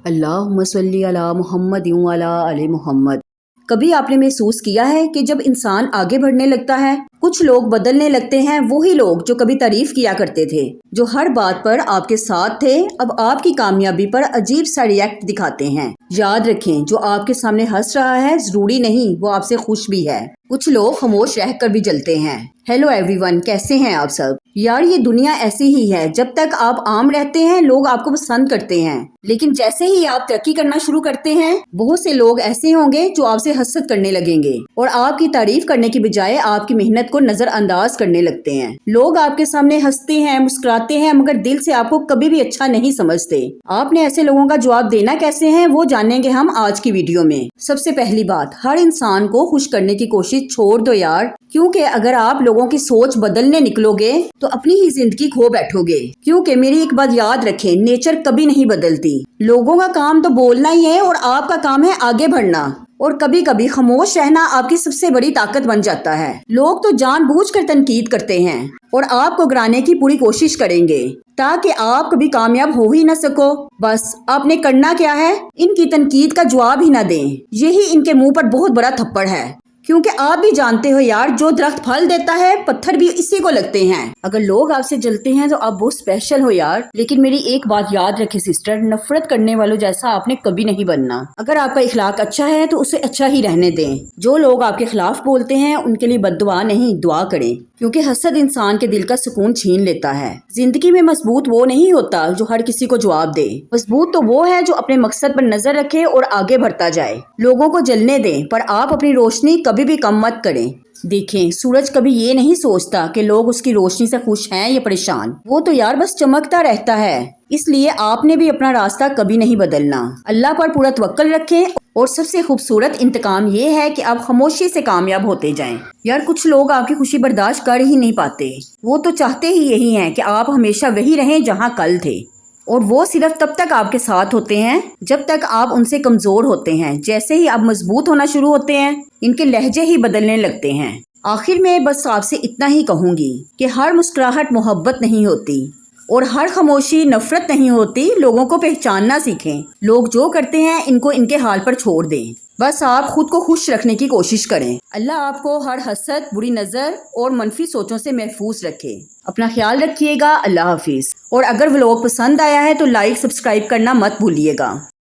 اللہم صلی علی محمد و علی آل محمد۔ کبھی آپ نے محسوس کیا ہے کہ جب انسان آگے بڑھنے لگتا ہے، کچھ لوگ بدلنے لگتے ہیں؟ وہی لوگ جو کبھی تعریف کیا کرتے تھے، جو ہر بات پر آپ کے ساتھ تھے، اب آپ کی کامیابی پر عجیب سا ریئیکٹ دکھاتے ہیں۔ یاد رکھیں، جو آپ کے سامنے ہنس رہا ہے ضروری نہیں وہ آپ سے خوش بھی ہے۔ کچھ لوگ خاموش رہ کر بھی جلتے ہیں۔ ہیلو ایوری ون، کیسے ہیں آپ سب؟ یار یہ دنیا ایسی ہی ہے، جب تک آپ عام رہتے ہیں لوگ آپ کو پسند کرتے ہیں، لیکن جیسے ہی آپ ترقی کرنا شروع کرتے ہیں بہت سے لوگ ایسے ہوں گے جو آپ سے حسد کرنے لگیں گے اور آپ کی تعریف کرنے کی بجائے آپ کی محنت کو نظر انداز کرنے لگتے ہیں۔ لوگ آپ کے سامنے ہنستے ہیں، مسکراتے ہیں، مگر دل سے آپ کو کبھی بھی اچھا نہیں سمجھتے۔ آپ نے ایسے لوگوں کا جواب دینا کیسے ہے وہ جانیں گے ہم آج کی ویڈیو میں۔ سب سے پہلی بات، ہر انسان کو خوش کرنے کی کوشش چھوڑ دو یار، کیونکہ اگر آپ لوگوں کی سوچ بدلنے نکلو گے تو اپنی ہی زندگی کھو بیٹھو گے۔ کیونکہ میری ایک بات یاد رکھیں، نیچر کبھی نہیں بدلتی۔ لوگوں کا کام تو بولنا ہی ہے اور آپ کا کام ہے آگے بڑھنا، اور کبھی کبھی خاموش رہنا آپ کی سب سے بڑی طاقت بن جاتا ہے۔ لوگ تو جان بوجھ کر تنقید کرتے ہیں اور آپ کو گرانے کی پوری کوشش کریں گے تاکہ آپ کبھی کامیاب ہو ہی نہ سکو۔ بس آپ نے کرنا کیا ہے، ان کی تنقید کا جواب ہی نہ دیں۔ یہی ان کے منہ پر بہت بڑا تھپڑ ہے، کیونکہ آپ بھی جانتے ہو یار، جو درخت پھل دیتا ہے پتھر بھی اسی کو لگتے ہیں۔ اگر لوگ آپ سے جلتے ہیں تو آپ بہت اسپیشل ہو یار، لیکن میری ایک بات یاد رکھے سسٹر، نفرت کرنے والوں جیسا آپ نے کبھی نہیں بننا۔ اگر آپ کا اخلاق اچھا ہے تو اسے اچھا ہی رہنے دیں۔ جو لوگ آپ کے خلاف بولتے ہیں ان کے لیے بد دعا نہیں، دعا کریں، کیونکہ حسد انسان کے دل کا سکون چھین لیتا ہے۔ زندگی میں مضبوط وہ نہیں ہوتا جو ہر کسی کو جواب دے، مضبوط تو وہ ہے جو اپنے مقصد پر نظر رکھے اور آگے بڑھتا جائے۔ لوگوں کو جلنے دیں پر آپ اپنی روشنی کبھی بھی کم مت کریں۔ دیکھیں، سورج کبھی یہ نہیں سوچتا کہ لوگ اس کی روشنی سے خوش ہیں یا پریشان، وہ تو یار بس چمکتا رہتا ہے۔ اس لیے آپ نے بھی اپنا راستہ کبھی نہیں بدلنا۔ اللہ پر پورا توکل رکھیں، اور سب سے خوبصورت انتقام یہ ہے کہ آپ خاموشی سے کامیاب ہوتے جائیں۔ یار کچھ لوگ آپ کی خوشی برداشت کر ہی نہیں پاتے، وہ تو چاہتے ہی یہی ہیں کہ آپ ہمیشہ وہی رہیں جہاں کل تھے، اور وہ صرف تب تک آپ کے ساتھ ہوتے ہیں جب تک آپ ان سے کمزور ہوتے ہیں۔ جیسے ہی آپ مضبوط ہونا شروع ہوتے ہیں ان کے لہجے ہی بدلنے لگتے ہیں۔ آخر میں بس آپ سے اتنا ہی کہوں گی کہ ہر مسکراہٹ محبت نہیں ہوتی اور ہر خاموشی نفرت نہیں ہوتی۔ لوگوں کو پہچاننا سیکھیں، لوگ جو کرتے ہیں ان کو ان کے حال پر چھوڑ دیں، بس آپ خود کو خوش رکھنے کی کوشش کریں۔ اللہ آپ کو ہر حسد، بری نظر اور منفی سوچوں سے محفوظ رکھے۔ اپنا خیال رکھیے گا۔ اللہ حافظ۔ اور اگر ولاگ پسند آیا ہے تو لائک، سبسکرائب کرنا مت بھولیے گا۔